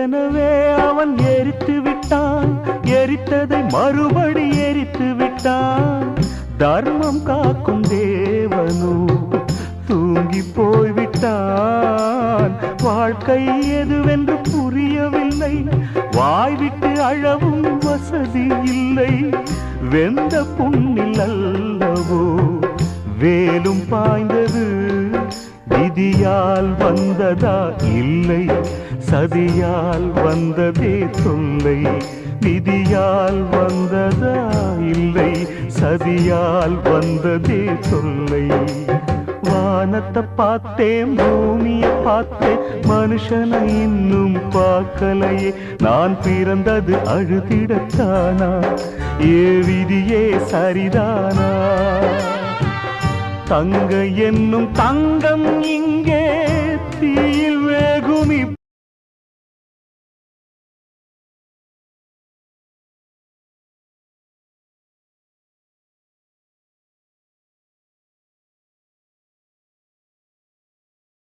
ஏற்கனவே அவன் எரித்து விட்டான், எரித்ததை மறுபடி எரித்து விட்டான். தர்மம் காக்கும் தேவனோ தூங்கி போய்விட்டான். வாழ்க்கை எதுவென்று புரியவில்லை, வாய்விட்டு அழவும் வசதி இல்லை. வெந்த புண்ணில் அல்லவோ வேலும் பாய்ந்தது, விதியால் வந்ததா இல்லை சதியால் வந்ததே தொல்லை. விதியால் வந்ததா இல்லை சதியால் வந்ததே தொல்லை. வானத்தை பார்த்தேன், பூமியை பார்த்தேன், மனுஷனை இன்னும் பார்க்கலையே. நான் பிறந்தது அழுதிடத்தானா, ஏ விதியே சரிதானா? தங்க என்னும் தங்கம் இங்கே தீ